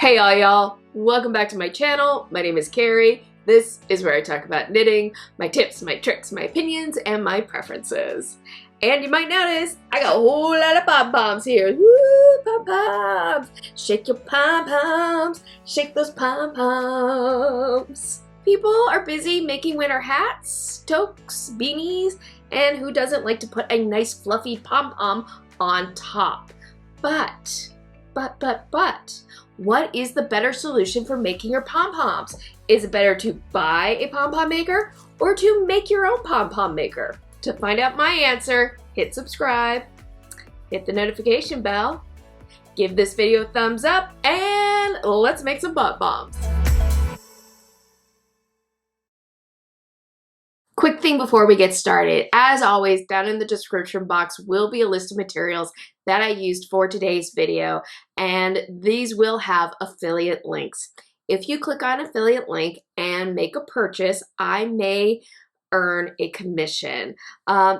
Hey y'all, welcome back to my channel. My name is Carrie. This is where I talk about knitting, my tips, my tricks, my opinions, and my preferences. And you might notice I got a whole lot of pom-poms here. Woo, pom-poms! Shake your pom-poms, shake those pom-poms. People are busy making winter hats, toques, beanies, and who doesn't like to put a nice fluffy pom-pom on top? But, what is the better solution for making your pom-poms? Is it better to buy a pom-pom maker or to make your own pom-pom maker? To find out my answer, hit subscribe, hit the notification bell, give this video a thumbs up, and let's make some pom-poms. Quick thing before we get started, as always, down in the description box will be a list of materials that I used for today's video, and these will have affiliate links. If you click on affiliate link and make a purchase, I may earn a commission.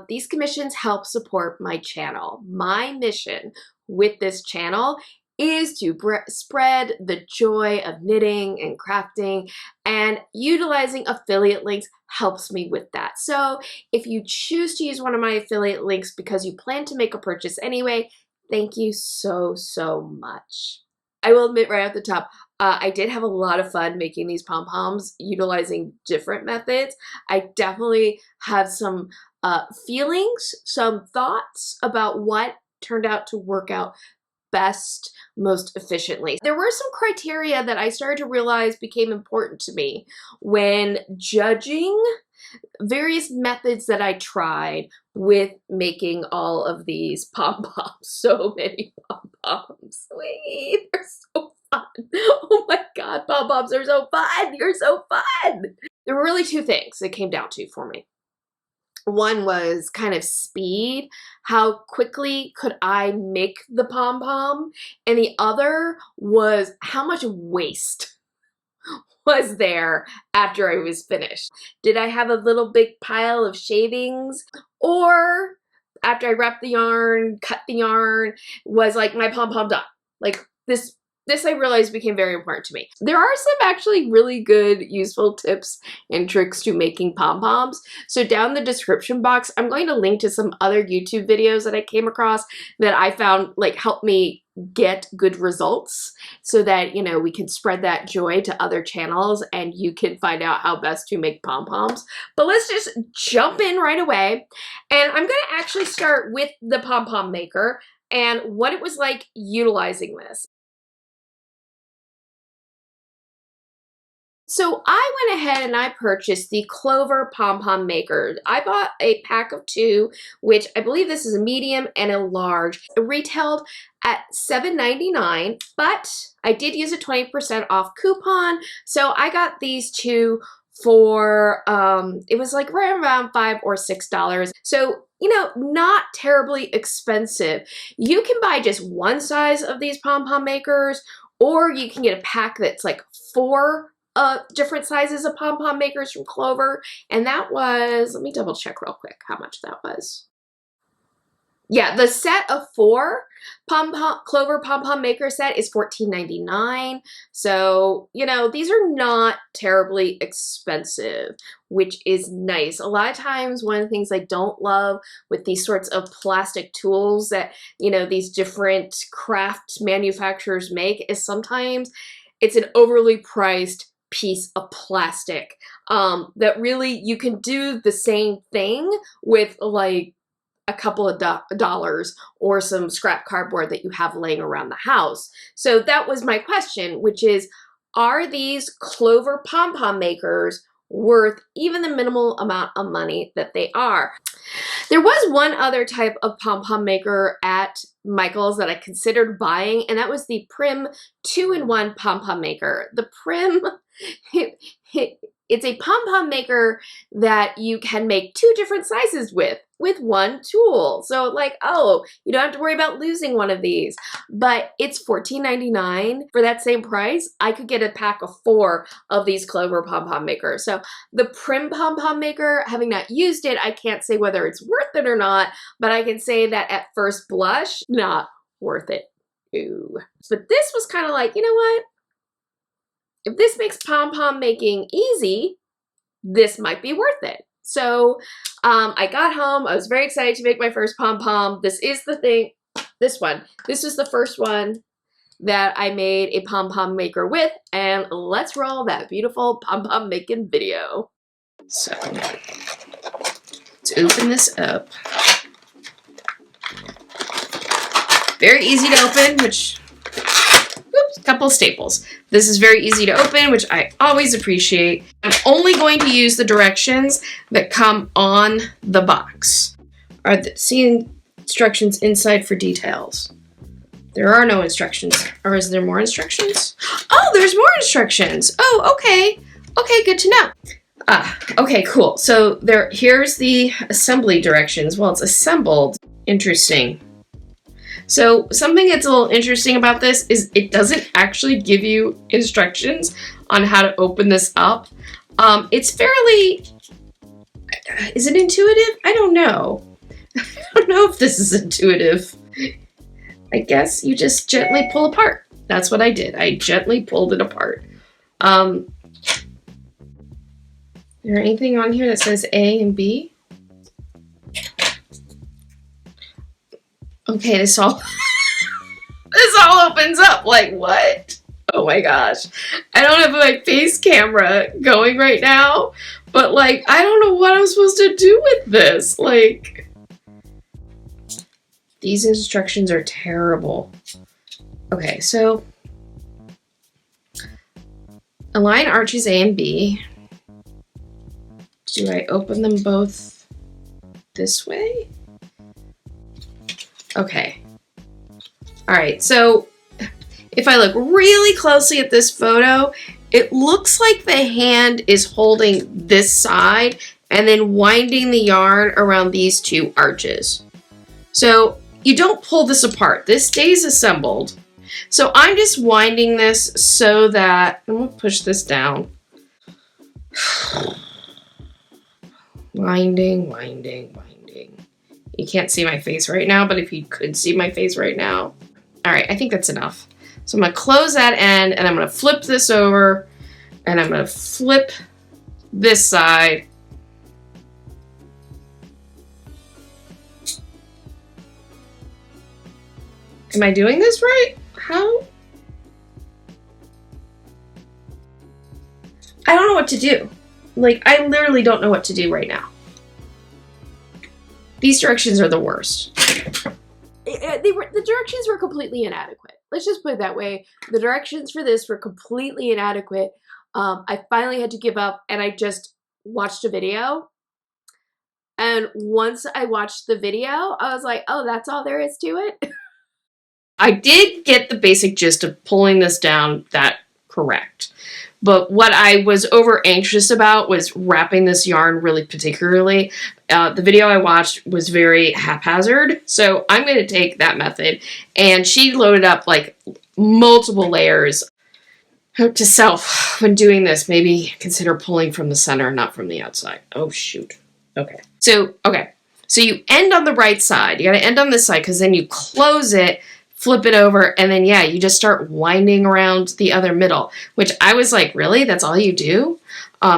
These commissions help support my channel. My mission with this channel is to spread the joy of knitting and crafting, and utilizing affiliate links helps me with that. So if you choose to use one of my affiliate links because you plan to make a purchase anyway, thank you so much. I will admit right off the top, I did have a lot of fun making these pom-poms utilizing different methods. I definitely have some feelings, some thoughts about what turned out to work out best, most efficiently. There were some criteria that I started to realize became important to me when judging various methods that I tried with making all of these pom-poms. So many pom-poms. Wait, they're so fun. Oh my god, pom-poms are so fun. You're so fun. There were really two things it came down to for me. One was kind of speed, how quickly could I make the pom-pom, and the other was how much waste was there after I was finished. Did I have a little big pile of shavings, or after I wrapped the yarn, cut the yarn, was like my pom-pom done? Like this I realized became very important to me. There are some actually really good useful tips and tricks to making pom-poms. So down in the description box, I'm going to link to some other YouTube videos that I came across that I found like helped me get good results, so that, you know, we can spread that joy to other channels and you can find out how best to make pom-poms. But let's just jump in right away. And I'm gonna actually start with the pom-pom maker and what it was like utilizing this. So I went ahead and I purchased the CLOVER Pom Pom Maker. I bought a pack of 2, which I believe this is a medium and a large. It retailed at $7.99, but I did use a 20% off coupon, so I got these 2 for, it was like right around $5 or $6. So, you know, not terribly expensive. You can buy just one size of these pom-pom makers, or you can get a pack that's like 4 different sizes of pom-pom makers from Clover, and that was, let me double check real quick how much that was. Yeah, the set of 4 Clover pom-pom maker set is $14.99. So, you know, these are not terribly expensive, which is nice. A lot of times one of the things I don't love with these sorts of plastic tools that, you know, these different craft manufacturers make is sometimes it's an overly priced piece of plastic that really you can do the same thing with like a couple of dollars or some scrap cardboard that you have laying around the house. So that was my question, which is, are these Clover pom-pom makers worth even the minimal amount of money that they are? There was one other type of pom-pom maker at Michael's that I considered buying, and that was the Prim 2-in-1 pom-pom maker. The Prim, it's a pom-pom maker that you can make 2 different sizes with one tool. So like, oh, you don't have to worry about losing one of these. But it's $14.99. For that same price, I could get a pack of 4 of these Clover pom-pom makers. So the Prim pom-pom maker, having not used it, I can't say whether it's worth it or not, but I can say that at first blush, not worth it. Ooh. But this was kind of like, you know what? if this makes pom-pom making easy, this might be worth it. So I got home. I was very excited to make my first pom-pom. This is the thing, this one. This is the first one that I made a pom-pom maker with, and let's roll that beautiful pom-pom making video. So let's open this up. Very easy to open, which, oops, couple staples. This is very easy to open, which I always appreciate. I'm only going to use the directions that come on the box. See instructions inside for details. There are no instructions. Or is there more instructions? Oh, there's more instructions. Oh, okay. Okay, good to know. Okay, cool. So here's the assembly directions. Well, it's assembled. Interesting. So something that's a little interesting about this is it doesn't actually give you instructions on how to open this up. It's fairly, is it intuitive? I don't know. I don't know if this is intuitive. I guess you just gently pull apart. That's what I did. I gently pulled it apart. Is there anything on here that says A and B? Okay, this all opens up. Like, what? Oh my gosh. I don't have my face camera going right now, but like, I don't know what I'm supposed to do with this. Like, these instructions are terrible. Okay, so align arches A and B. Do I open them both this way? Okay. All right, so if I look really closely at this photo, it looks like the hand is holding this side and then winding the yarn around these two arches. So you don't pull this apart. This stays assembled. So I'm just winding this so that, I'm gonna push this down. Winding, winding, winding. You can't see my face right now, but if you could see my face right now. All right, I think that's enough. So I'm gonna close that end and I'm gonna flip this over and I'm gonna flip this side. Am I doing this right? How? I don't know what to do. Like, I literally don't know what to do right now. These directions are the worst. The directions were completely inadequate. Let's just put it that way. The directions for this were completely inadequate. I finally had to give up and I just watched a video. And once I watched the video, I was like, oh, that's all there is to it. I did get the basic gist of pulling this down that correct. But what I was over anxious about was wrapping this yarn really particularly. The video I watched was very haphazard, so I'm going to take that method. And she loaded up like multiple layers. Note to self, when doing this, maybe consider pulling from the center, not from the outside. Oh, shoot. Okay. So you end on the right side. You got to end on this side because then you close it, flip it over, and then, yeah, you just start winding around the other middle, which I was like, really? That's all you do?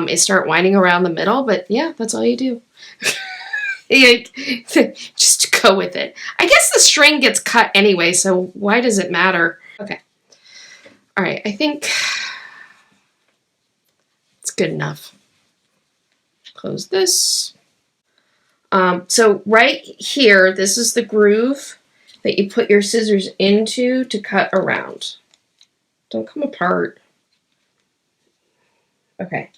Is start winding around the middle? But yeah, that's all you do. Just go with it. I guess the string gets cut anyway, so why does it matter? Okay. All right, I think it's good enough. Close this. So right here, this is the groove that you put your scissors into to cut around. Don't come apart. Okay,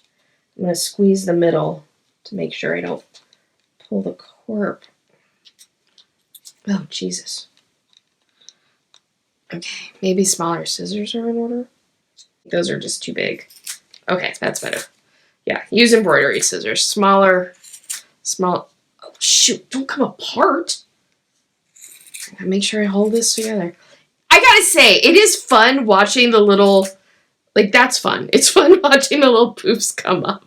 I'm gonna squeeze the middle to make sure I don't pull the corp. Oh, Jesus. Okay, maybe smaller scissors are in order. Those are just too big. Okay, that's better. Yeah, use embroidery scissors. Smaller, small. Oh, shoot, don't come apart. I gotta make sure I hold this together. I gotta say, it is fun watching the little, like, that's fun. It's fun watching the little poofs come up.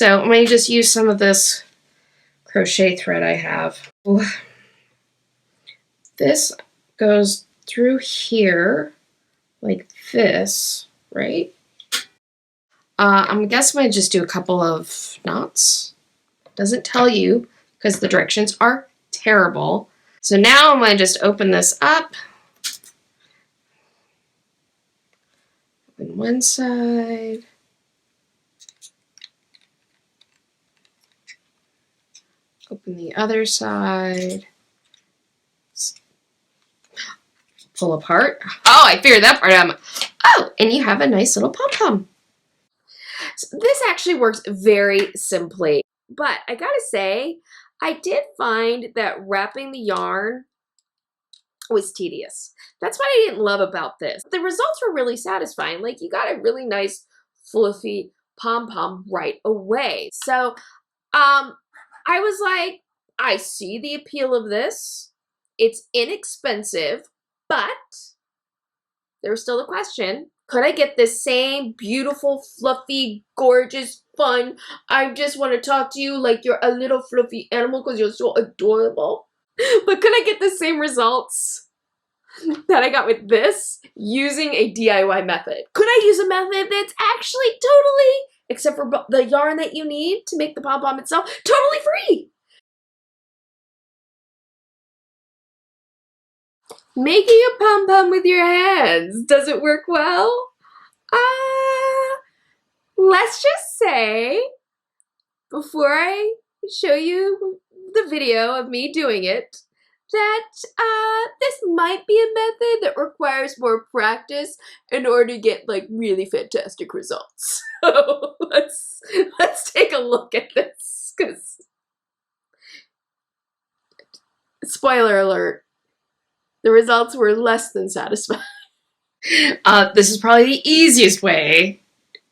So I'm going to just use some of this crochet thread I have. Ooh. This goes through here like this, right? I'm guessing I'm going to just do a couple of knots. Doesn't tell you because the directions are terrible. So now I'm going to just open this up. Open one side. Open the other side. Pull apart. Oh, I figured that part out. Oh, and you have a nice little pom-pom. So this actually works very simply, but I gotta say, I did find that wrapping the yarn was tedious. That's what I didn't love about this. The results were really satisfying. Like, you got a really nice fluffy pom-pom right away. So I was like, I see the appeal of this. It's inexpensive, but there's still the question, could I get this same beautiful, fluffy, gorgeous, fun, I just want to talk to you like you're a little fluffy animal because you're so adorable? But could I get the same results that I got with this using a DIY method? Could I use a method that's actually totally, except for the yarn that you need to make the pom-pom itself, totally free? Making a pom-pom with your hands, does it work well? Let's just say, before I show you the video of me doing it, that this might be a method that requires more practice in order to get like really fantastic results. So let's take a look at this, because spoiler alert, the results were less than satisfying. This is probably the easiest way,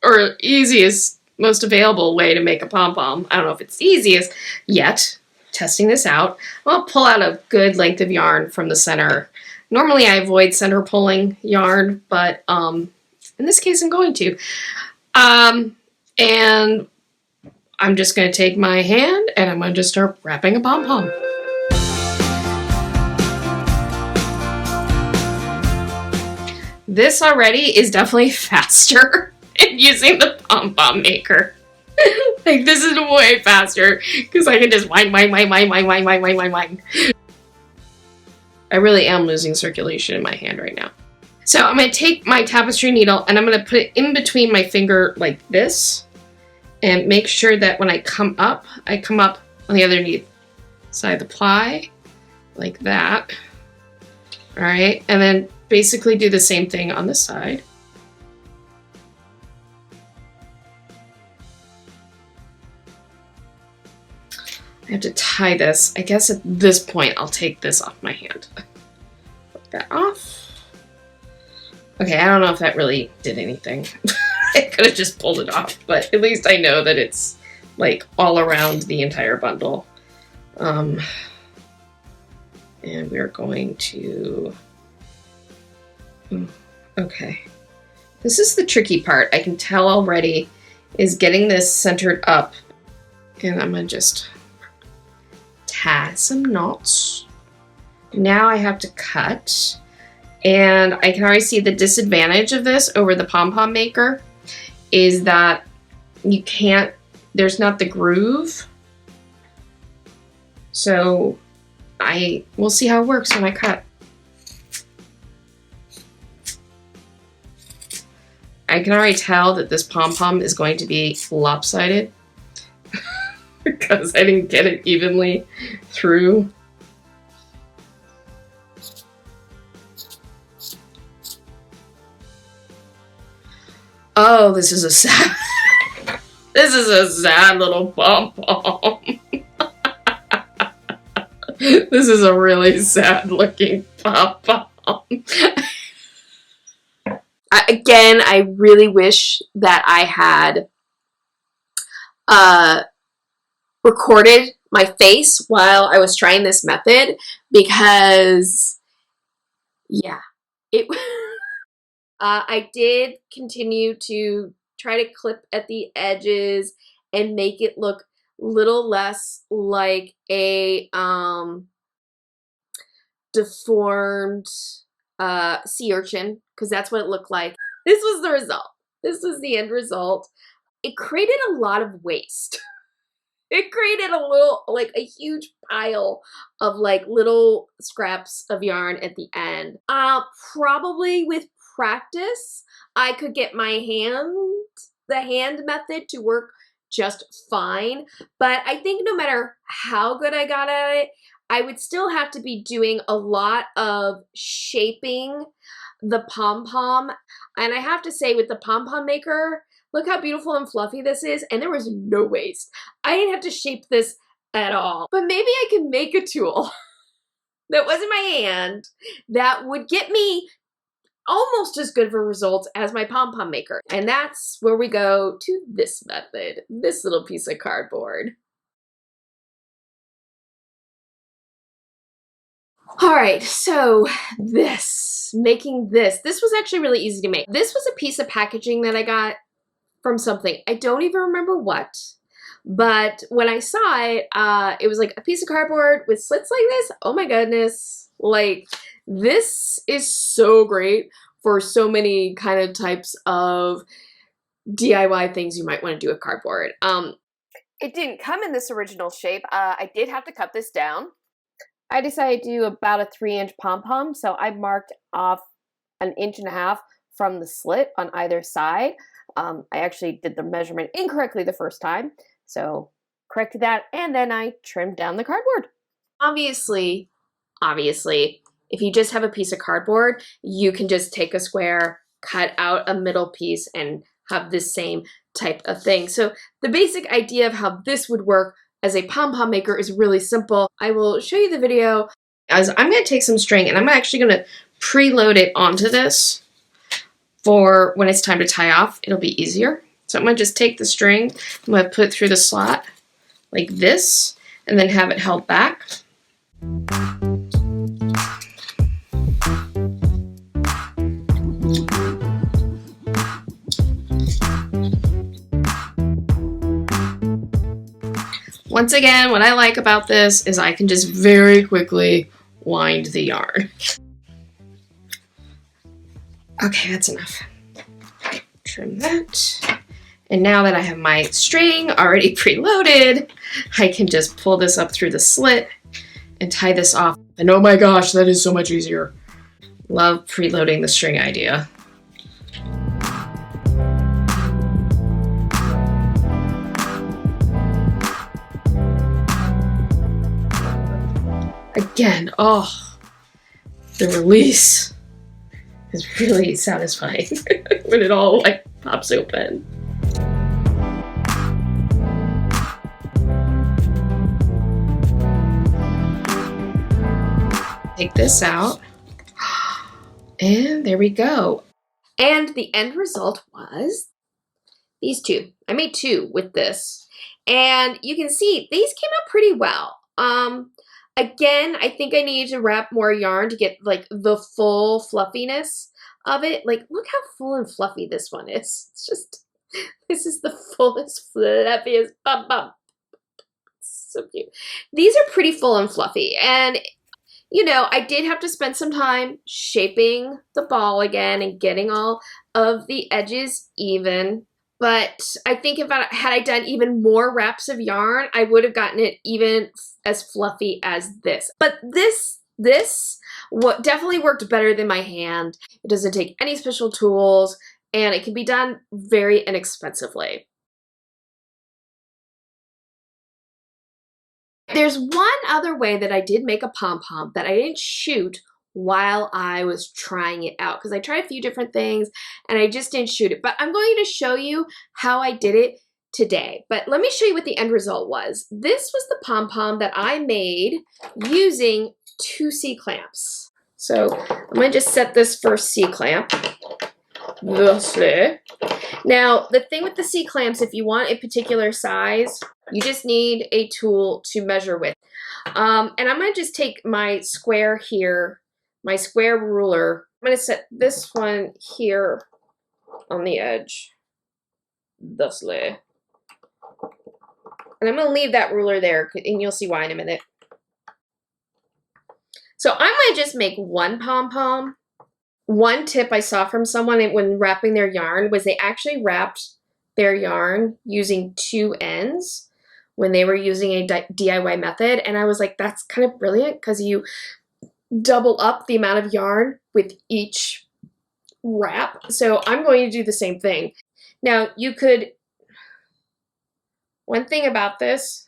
or easiest, most available way to make a pom-pom. I don't know if it's easiest yet. Testing this out. I'll pull out a good length of yarn from the center. Normally I avoid center pulling yarn, but in this case I'm going to. And I'm just going to take my hand and I'm going to just start wrapping a pom-pom. This already is definitely faster in using the Pom Pom Maker. Like, this is way faster because I can just wind. I really am losing circulation in my hand right now. So I'm going to take my tapestry needle and I'm going to put it in between my finger like this and make sure that when I come up on the other side of the ply like that. All right, and then basically do the same thing on this side. I have to tie this. I guess at this point I'll take this off my hand. Put that off. Okay, I don't know if that really did anything. I could have just pulled it off, but at least I know that it's like all around the entire bundle. And we're going to... Okay. This is the tricky part, I can tell already, is getting this centered up. And I'm going to just tie some knots. Now I have to cut. And I can already see the disadvantage of this over the Pom Pom Maker is that you can't, there's not the groove. So we'll see how it works when I cut. I can already tell that this pom-pom is going to be lopsided because I didn't get it evenly through. Oh, this is a sad this is a sad little pom-pom. This is a really sad looking pom-pom. Again, I really wish that I had recorded my face while I was trying this method, because yeah, it I did continue to try to clip at the edges and make it look a little less like a deformed sea urchin, because that's what it looked like. This was the result. This was the end result. It created a lot of waste. It created a little, like a huge pile of like little scraps of yarn at the end. Probably with practice, I could get the hand method to work just fine. But I think no matter how good I got at it, I would still have to be doing a lot of shaping the pom-pom. And I have to say, with the pom-pom maker, look how beautiful and fluffy this is, and there was no waste. I didn't have to shape this at all. But maybe I can make a tool that was in my hand that would get me almost as good of a result as my pom-pom maker. And that's where we go to this method, this little piece of cardboard. All right, so making this was actually really easy to make. This was a piece of packaging that I got from something. I don't even remember what, but when I saw it, it was like a piece of cardboard with slits like this. Oh my goodness. Like, this is so great for so many kind of types of DIY things you might want to do with cardboard. It didn't come in this original shape. I did have to cut this down. I decided to do about a 3-inch pom-pom, so I marked off 1.5 inches from the slit on either side. I actually did the measurement incorrectly the first time, so corrected that, and then I trimmed down the cardboard. Obviously, if you just have a piece of cardboard, you can just take a square, cut out a middle piece, and have this same type of thing. So the basic idea of how this would work as a pom-pom maker is really simple. I will show you the video. As I'm going to take some string and I'm actually going to preload it onto this for when it's time to tie off. It'll be easier. So I'm going to just take the string, I'm going to put it through the slot like this, and then have it held back. Once again, what I like about this is I can just very quickly wind the yarn. Okay, that's enough. Trim that. And now that I have my string already preloaded, I can just pull this up through the slit and tie this off. And oh my gosh, that is so much easier. Love preloading the string idea. Again, oh, the release is really satisfying when it all like pops open. Take this out, and there we go. And the end result was these two. I made 2 with this, and you can see these came out pretty well. Again, I think I need to wrap more yarn to get like the full fluffiness of it. Like, look how full and fluffy this one is. It's just, this is the fullest, fluffiest bum. So cute. These are pretty full and fluffy, and you know, I did have to spend some time shaping the ball again and getting all of the edges even. But I think if had I done even more wraps of yarn, I would have gotten it even as fluffy as this. But this definitely worked better than my hand. It doesn't take any special tools, and it can be done very inexpensively. There's one other way that I did make a pom-pom that I didn't shoot while I was trying it out, because I tried a few different things and I just didn't shoot it. But I'm going to show you how I did it today. But let me show you what the end result was. This was the pom-pom that I made using 2 C-clamps. So I'm going to just set this first C-clamp. Now, the thing with the C-clamps, if you want a particular size, you just need a tool to measure with. And I'm going to just take my square here, my square ruler. I'm going to set this one here on the edge, thusly, And I'm going to leave that ruler there, and you'll see why in a minute. So I might just make one pom-pom. One tip I saw from someone when wrapping their yarn was they actually wrapped their yarn using 2 ends when they were using a DIY method. And I was like, that's kind of brilliant because you double up the amount of yarn with each wrap. So I'm going to do the same thing. Now you could, one thing about this,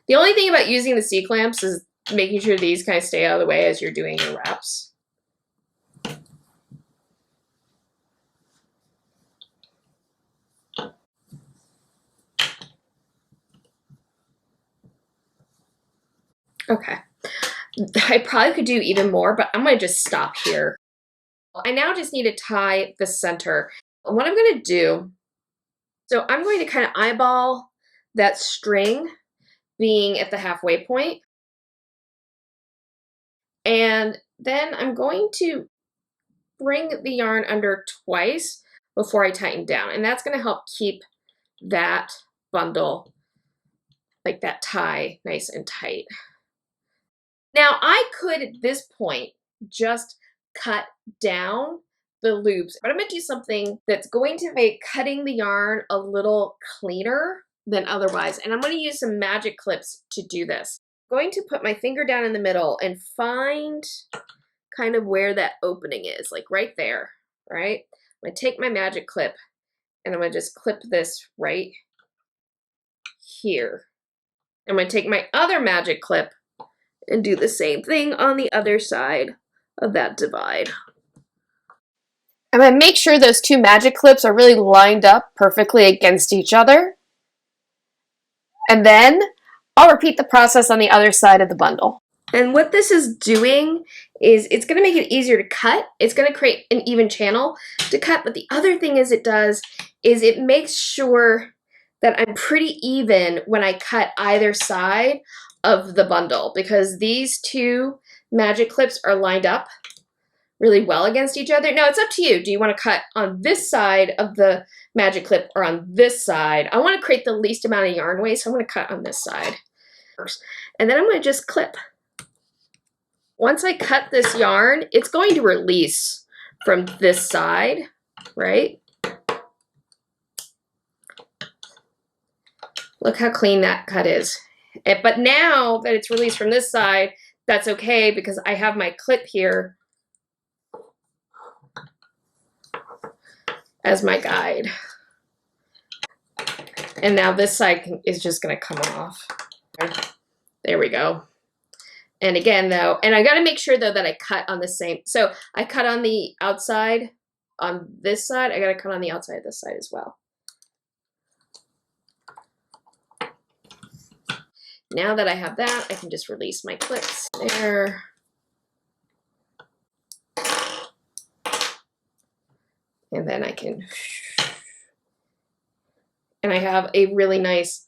the only thing about using the C-clamps is making sure these kind of stay out of the way as you're doing your wraps. Okay. I probably could do even more, but I'm going to just stop here. I now just need to tie the center. What I'm going to do, so I'm going to kind of eyeball that string being at the halfway point. And then I'm going to bring the yarn under twice before I tighten down. And that's going to help keep that bundle, like that tie, nice and tight. Now I could at this point just cut down the loops, but I'm going to do something that's going to make cutting the yarn a little cleaner than otherwise. And I'm going to use some magic clips to do this. I'm going to put my finger down in the middle and find kind of where that opening is, like right there, right? I'm going to take my magic clip and I'm going to just clip this right here. I'm going to take my other magic clip and do the same thing on the other side of that divide. I'm going to make sure those 2 magic clips are really lined up perfectly against each other. And then I'll repeat the process on the other side of the bundle. And what this is doing is it's going to make it easier to cut. It's going to create an even channel to cut. But the other thing it does is it makes sure that I'm pretty even when I cut either side of the bundle, because these 2 magic clips are lined up really well against each other. Now it's up to you. Do you want to cut on this side of the magic clip or on this side? I want to create the least amount of yarn waste, so I'm going to cut on this side first. And then I'm going to just clip. Once I cut this yarn, it's going to release from this side, right? Look how clean that cut is. But now that it's released from this side, that's okay because I have my clip here as my guide. And now this side is just going to come off. There we go. And again, though, and I got to make sure, though, that I cut on the same. So I cut on the outside on this side. I got to cut on the outside of this side as well. Now that I have that, I can just release my clips there. And then I can, and I have a really nice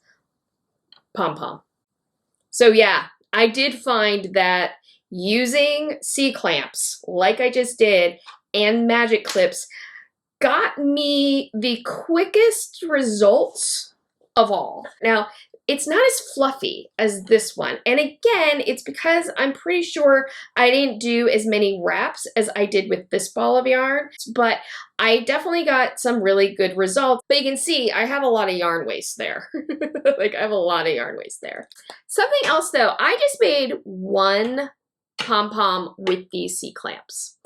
pom-pom. So yeah, I did find that using C-clamps, like I just did, and magic clips, got me the quickest results of all. Now, it's not as fluffy as this one. And again, it's because I'm pretty sure I didn't do as many wraps as I did with this ball of yarn, but I definitely got some really good results. But you can see I have a lot of yarn waste there. Like I have a lot of yarn waste there. Something else though, I just made one pom-pom with these C-clamps.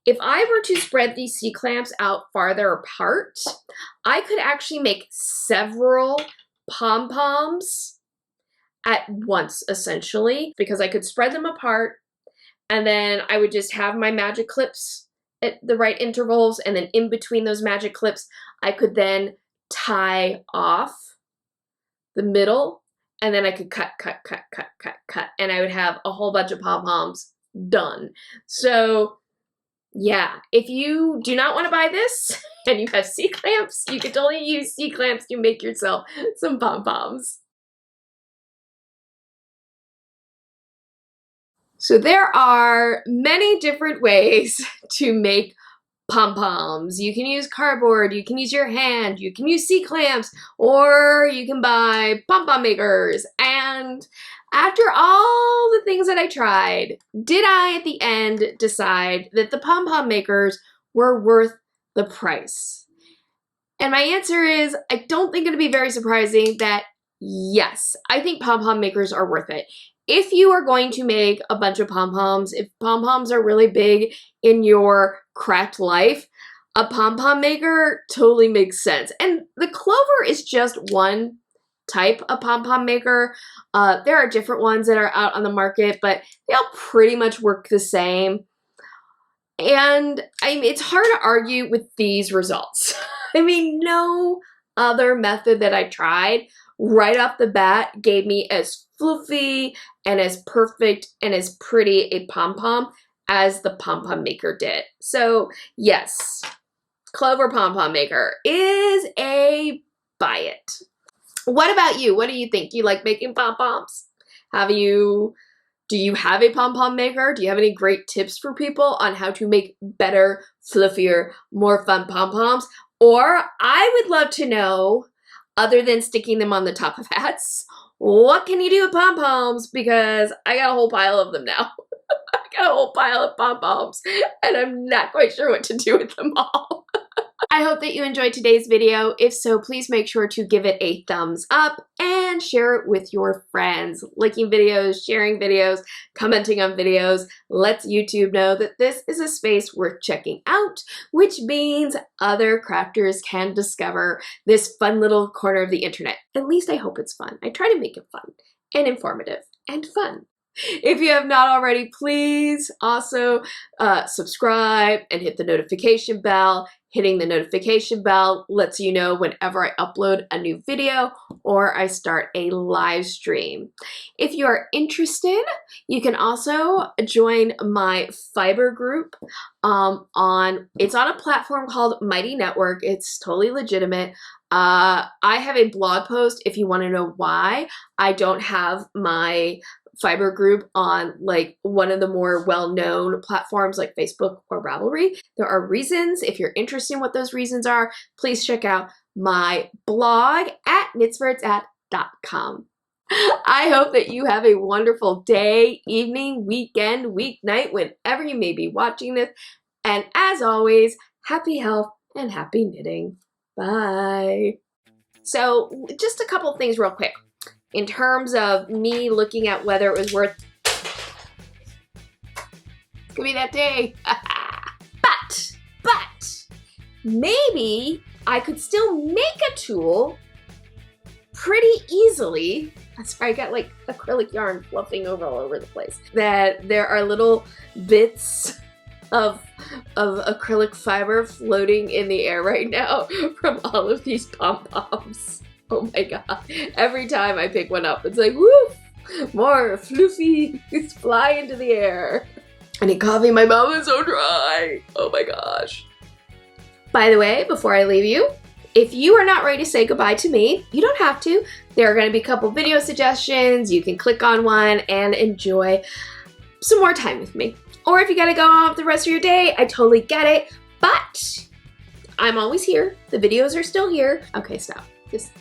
If I were to spread these C-clamps out farther apart, I could actually make several pom-poms at once, essentially, because I could spread them apart and then I would just have my magic clips at the right intervals, and then in between those magic clips, I could then tie off the middle, and then I could cut, and I would have a whole bunch of pom-poms done. So yeah, if you do not want to buy this and you have C-clamps, you could totally use C-clamps to make yourself some pom-poms. So there are many different ways to make pom-poms, you can use cardboard, you can use your hand, you can use C-clamps, or you can buy pom-pom makers. And after all the things that I tried, did I at the end decide that the pom-pom makers were worth the price? And my answer is, I don't think it'll be very surprising that yes, I think pom-pom makers are worth it. If you are going to make a bunch of pom-poms, if pom-poms are really big in your craft life, a pom-pom maker totally makes sense. And the Clover is just one type of pom-pom maker. There are different ones that are out on the market, but they all pretty much work the same. And I mean, it's hard to argue with these results. I mean, no other method that I tried right off the bat gave me as fluffy and as perfect and as pretty a pom-pom as the pom-pom maker did. So yes, Clover pom-pom maker is a buy it. What about you? What do you think? Do you like making pom-poms? Do you have a pom-pom maker? Do you have any great tips for people on how to make better, fluffier, more fun pom-poms? Or I would love to know, other than sticking them on the top of hats, what can you do with pom-poms? Because I got a whole pile of them now. I got a whole pile of pom-poms, and I'm not quite sure what to do with them all. I hope that you enjoyed today's video. If so, please make sure to give it a thumbs up and share it with your friends. Liking videos, sharing videos, commenting on videos lets YouTube know that this is a space worth checking out, which means other crafters can discover this fun little corner of the internet. At least I hope it's fun. I try to make it fun and informative and fun. If you have not already, please also subscribe and hit the notification bell. Hitting the notification bell lets you know whenever I upload a new video or I start a live stream. If you are interested, you can also join my Fiverr group. It's on a platform called Mighty Network. It's totally legitimate. I have a blog post if you want to know why I don't have my Fiverr group on like one of the more well-known platforms like Facebook or Ravelry. There are reasons. If you're interested in what those reasons are, please check out my blog at knitsforitsatt.com. I hope that you have a wonderful day, evening, weekend, weeknight, whenever you may be watching this. And as always, happy health and happy knitting. Bye. So just a couple things real quick. In terms of me looking at whether it was worth, could be that day. but maybe I could still make a tulle pretty easily. That's why I got like acrylic yarn fluffing all over the place. That there are little bits of acrylic fiber floating in the air right now from all of these pom-poms. Oh my god. Every time I pick one up, it's like, woof! More fluffy fly into the air. I need coffee, my mouth is so dry. Oh my gosh. By the way, before I leave you, if you are not ready to say goodbye to me, you don't have to. There are going to be a couple video suggestions. You can click on one and enjoy some more time with me. Or if you gotta go on with the rest of your day, I totally get it. But I'm always here. The videos are still here. Okay, stop. Just